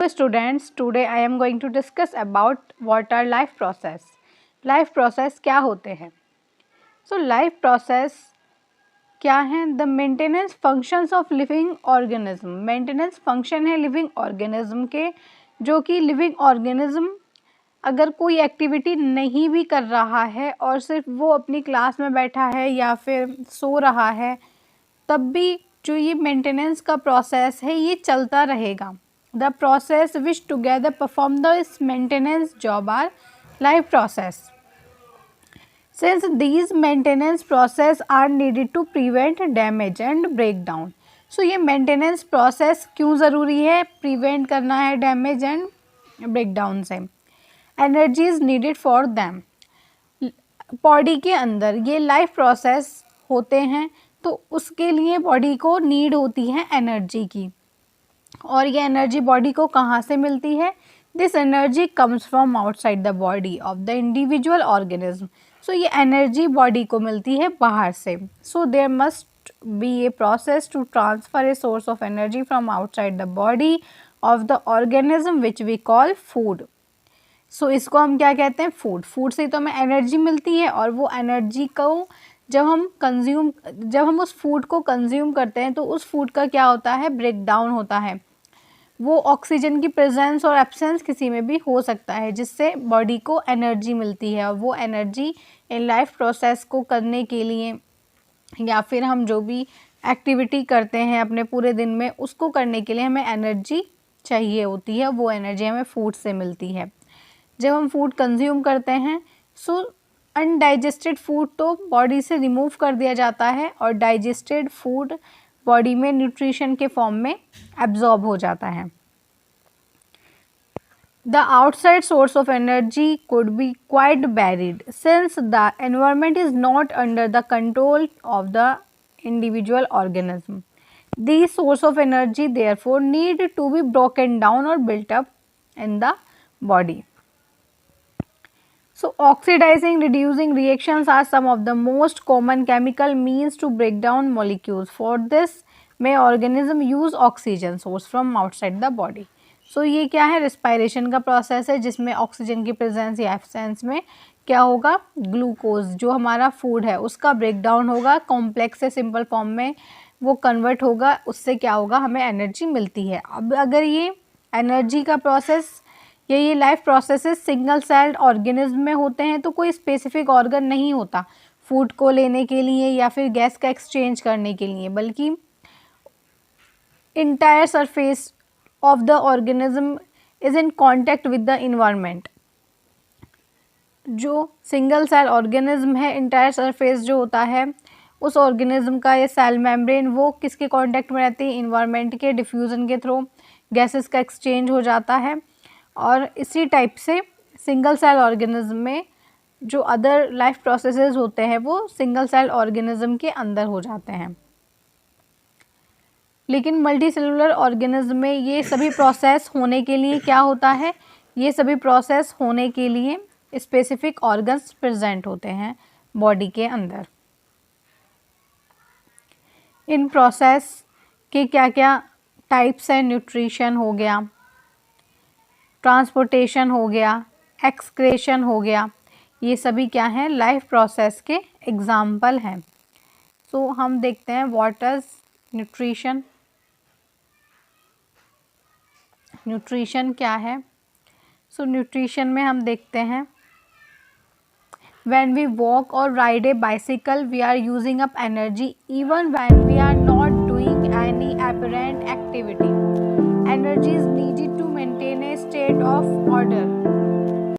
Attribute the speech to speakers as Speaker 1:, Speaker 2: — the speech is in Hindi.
Speaker 1: So students, today I am going to discuss about what are life process. Life process क्या होते हैं? So life process क्या है? The maintenance functions of living organism. Maintenance function है living organism के, जो कि living organism अगर कोई एक्टिविटी नहीं भी कर रहा है और सिर्फ वो अपनी क्लास में बैठा है या फिर सो रहा है, तब भी जो ये मेंटेनेंस का प्रोसेस है ये चलता रहेगा. The process which together perform this maintenance job are life process. Since these maintenance process are needed to prevent damage and breakdown. So ये maintenance process क्यों ज़रूरी है? Prevent करना है damage and breakdown से. Energy is needed for them. Body के अंदर ये लाइफ प्रोसेस होते हैं, तो उसके लिए बॉडी को नीड होती है एनर्जी की. और ये एनर्जी बॉडी को कहाँ से मिलती है? This energy comes from outside the body of the individual organism. So ये एनर्जी बॉडी को मिलती है बाहर से. So there must be a process to transfer a source of energy from outside the body of the organism which we call food. So इसको हम क्या कहते हैं? फूड. फूड से तो हमें एनर्जी मिलती है, और वो एनर्जी को जब हम उस फूड को कंज्यूम करते हैं तो उस फूड का क्या होता है? ब्रेक डाउन होता है. वो ऑक्सीजन की प्रेजेंस और एब्सेंस किसी में भी हो सकता है, जिससे बॉडी को एनर्जी मिलती है. और वो एनर्जी इन लाइफ प्रोसेस को करने के लिए, या फिर हम जो भी एक्टिविटी करते हैं अपने पूरे दिन में, उसको करने के लिए हमें एनर्जी चाहिए होती है. वो एनर्जी हमें फूड से मिलती है. जब हम फूड कंज्यूम करते हैं, सो अनडाइजेस्टेड फूड तो बॉडी से रिमूव कर दिया जाता है, और डाइजेस्टेड फूड बॉडी में न्यूट्रिशन के फॉर्म में एब्जॉर्ब हो जाता है. The outside source of energy could be quite varied since the environment is not under the control of the individual organism. These source of energy therefore need to be broken down or built up in the body. So oxidizing reducing reactions are some of the most common chemical means to break down molecules. For this may organism use oxygen source from outside the body. So ये क्या है? respiration का process है, जिसमें ऑक्सीजन की प्रेजेंस या एब्सेंस में क्या होगा? ग्लूकोज जो हमारा फूड है उसका ब्रेक डाउन होगा, कॉम्प्लेक्स से सिंपल फॉर्म में वो कन्वर्ट होगा. उससे क्या होगा? हमें एनर्जी मिलती है. अब अगर ये एनर्जी का प्रोसेस या ये life processes single celled organism में होते हैं, तो कोई स्पेसिफिक ऑर्गन नहीं होता फूड को लेने के लिए या फिर गैस का एक्सचेंज करने के लिए, बल्कि entire surface of the organism is in contact with the environment. जो सिंगल सेल ऑर्गेनिज्म है, इंटायर सरफेस जो होता है उस ऑर्गेनिज्म का, ये सेल मेम्ब्रेन, वो किसके कांटेक्ट में रहती है? इन्वायरमेंट के. डिफ्यूज़न के थ्रू गैसेस का एक्सचेंज हो जाता है. और इसी टाइप से सिंगल सेल ऑर्गेनिज्म में जो अदर लाइफ प्रोसेसेस होते हैं वो सिंगल सेल ऑर्गेनिज्म के अंदर हो जाते हैं. लेकिन मल्टी सेलुलर ऑर्गेनिज्म में ये सभी प्रोसेस होने के लिए क्या होता है? ये सभी प्रोसेस होने के लिए स्पेसिफिक ऑर्गन्स प्रेजेंट होते हैं बॉडी के अंदर. इन प्रोसेस के क्या क्या टाइप्स हैं? न्यूट्रिशन हो गया, ट्रांसपोर्टेशन हो गया, एक्सक्रेशन हो गया. ये सभी क्या हैं? लाइफ प्रोसेस के एग्जाम्पल हैं. सो हम देखते हैं व्हाट इज न्यूट्रिशन. न्यूट्रिशन क्या है? सो न्यूट्रिशन में हम देखते हैं, when we walk or ride a bicycle we are using up energy even when we are not doing any apparent activity. Energy is needed to maintain a state of order.